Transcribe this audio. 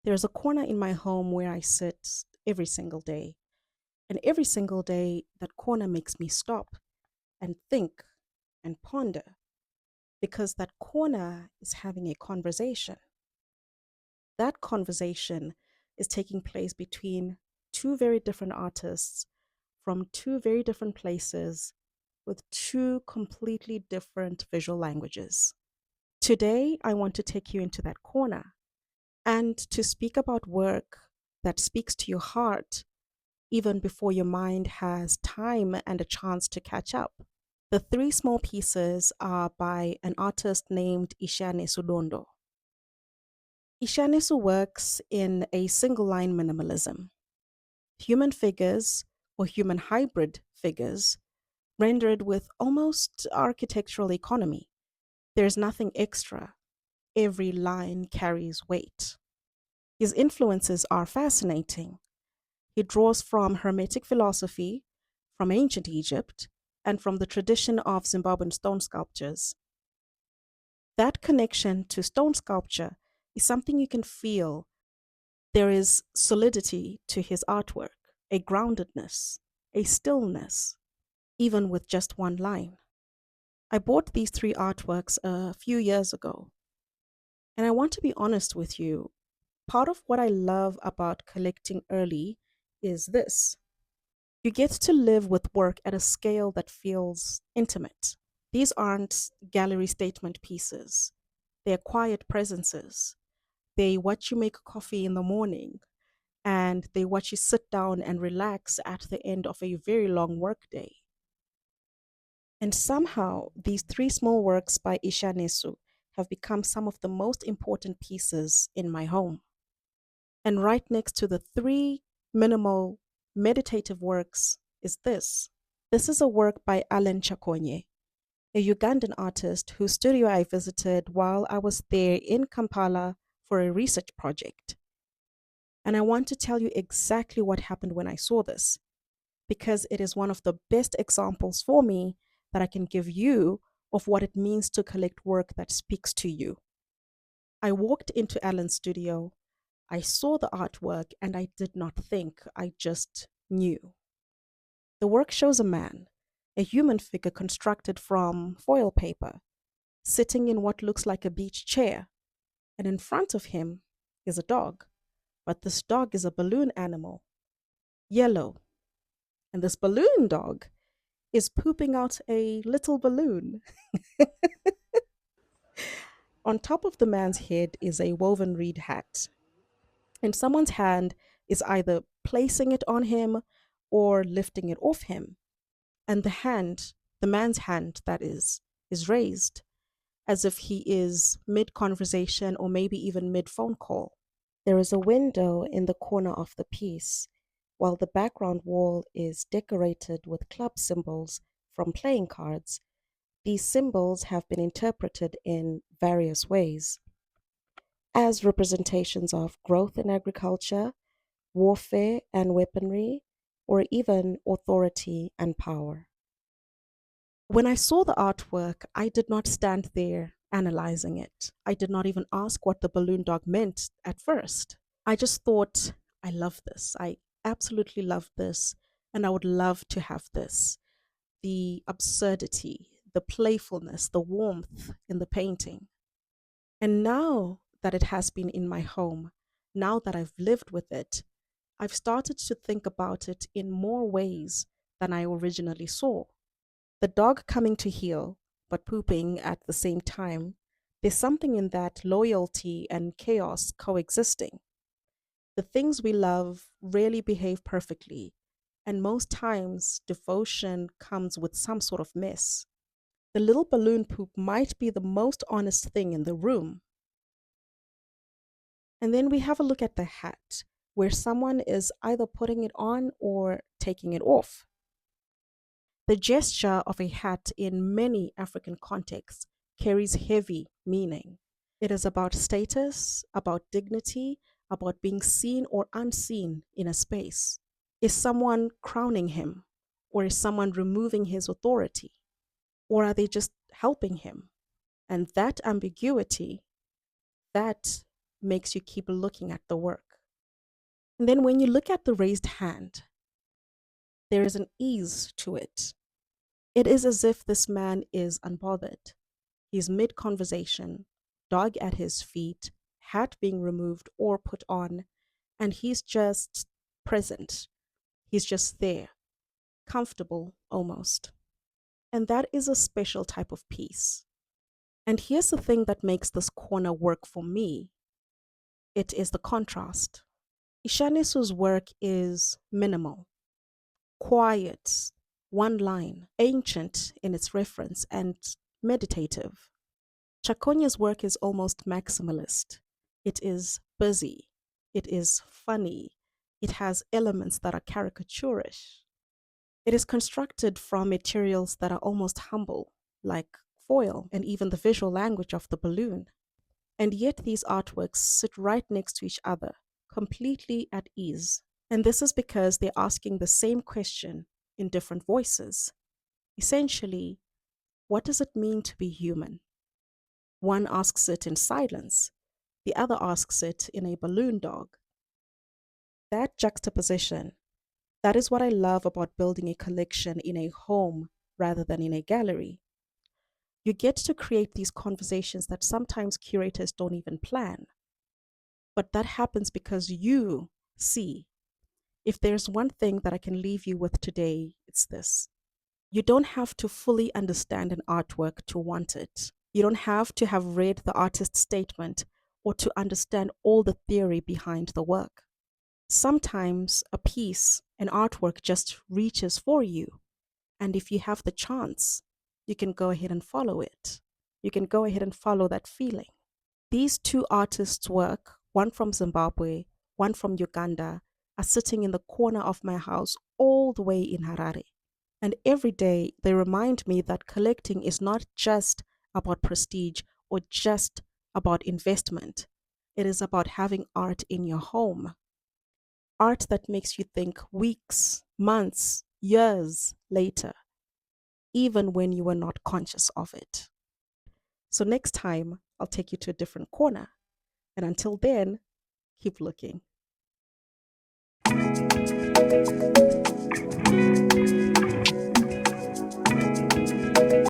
There's a corner in my home where I sit every single day. And every single day, that corner makes me stop and think and ponder because that corner is having a conversation. That conversation is taking place between two very different artists from two very different places with two completely different visual languages. Today, I want to take you into that corner and to speak about work that speaks to your heart even before your mind has time and a chance to catch up. The three small pieces are by an artist named Isheanesu Dondo. Isheanesu works in a single line minimalism. Human figures or human hybrid figures rendered with almost architectural economy. There's nothing extra. Every line carries weight. His influences are fascinating. He draws from Hermetic philosophy, from ancient Egypt, and from the tradition of Zimbabwean stone sculptures. That connection to stone sculpture is something you can feel. There is solidity to his artwork, a groundedness, a stillness, even with just one line. I bought these three artworks a few years ago, and I want to be honest with you. Part of what I love about collecting early is this: you get to live with work at a scale that feels intimate. These aren't gallery statement pieces, they're quiet presences. They watch you make coffee in the morning, and they watch you sit down and relax at the end of a very long workday. And somehow, these three small works by Isheanesu have become some of the most important pieces in my home. And right next to the three minimal meditative works is this. This is a work by Alan Kyakonye, a Ugandan artist whose studio I visited while I was there in Kampala for a research project. And I want to tell you exactly what happened when I saw this, because it is one of the best examples for me that I can give you of what it means to collect work that speaks to you. I walked into Alan's studio, I saw the artwork, and I did not think, I just knew. The work shows a man, a human figure constructed from foil paper, sitting in what looks like a beach chair, and in front of him is a dog. But this dog is a balloon animal, yellow, and this balloon dog is pooping out a little balloon. On top of the man's head is a woven reed hat, and someone's hand is either placing it on him or lifting it off him. And the hand, the man's hand, that is raised as if he is mid conversation or maybe even mid phone call. There is a window in the corner of the piece, while the background wall is decorated with club symbols from playing cards. These symbols have been interpreted in various ways as representations of growth in agriculture, warfare and weaponry, or even authority and power. When I saw the artwork, I did not stand there analyzing it. I did not even ask what the balloon dog meant at first. I just thought, I love this. I absolutely love this, and I would love to have this. The absurdity, the playfulness, the warmth in the painting. And now that it has been in my home, now that I've lived with it, I've started to think about it in more ways than I originally saw. The dog coming to heel, but pooping at the same time, there's something in that loyalty and chaos coexisting. The things we love rarely behave perfectly, and most times devotion comes with some sort of mess. The little balloon poop might be the most honest thing in the room. And then we have a look at the hat, where someone is either putting it on or taking it off. The gesture of a hat in many African contexts carries heavy meaning. It is about status, about dignity, about being seen or unseen in a space. Is someone crowning him? Or is someone removing his authority? Or are they just helping him? And that ambiguity, that makes you keep looking at the work. And then when you look at the raised hand, there is an ease to it. It is as if this man is unbothered. He's mid conversation, dog at his feet, hat being removed or put on, and he's just present. He's just there, comfortable almost. And that is a special type of peace. And here's the thing that makes this corner work for me, it is the contrast. Isheanesu's work is minimal, quiet, one line, ancient in its reference, and meditative. Kyakonye's work is almost maximalist. It is busy. It is funny. It has elements that are caricaturish. It is constructed from materials that are almost humble, like foil and even the visual language of the balloon. And yet these artworks sit right next to each other, completely at ease. And this is because they're asking the same question in different voices. Essentially, what does it mean to be human? One asks it in silence, the other asks it in a balloon dog. That juxtaposition, that is what I love about building a collection in a home rather than in a gallery. You get to create these conversations that sometimes curators don't even plan. But that happens because you see. If there's one thing that I can leave you with today, it's this. You don't have to fully understand an artwork to want it. You don't have to have read the artist's statement or to understand all the theory behind the work. Sometimes a piece, an artwork just reaches for you. And if you have the chance, you can go ahead and follow it. You can go ahead and follow that feeling. These two artists' work, one from Zimbabwe, one from Uganda, are sitting in the corner of my house all the way in Harare. And every day they remind me that collecting is not just about prestige or just about investment. It is about having art in your home. Art that makes you think weeks, months, years later, even when you were not conscious of it. So next time, I'll take you to a different corner. And until then, keep looking.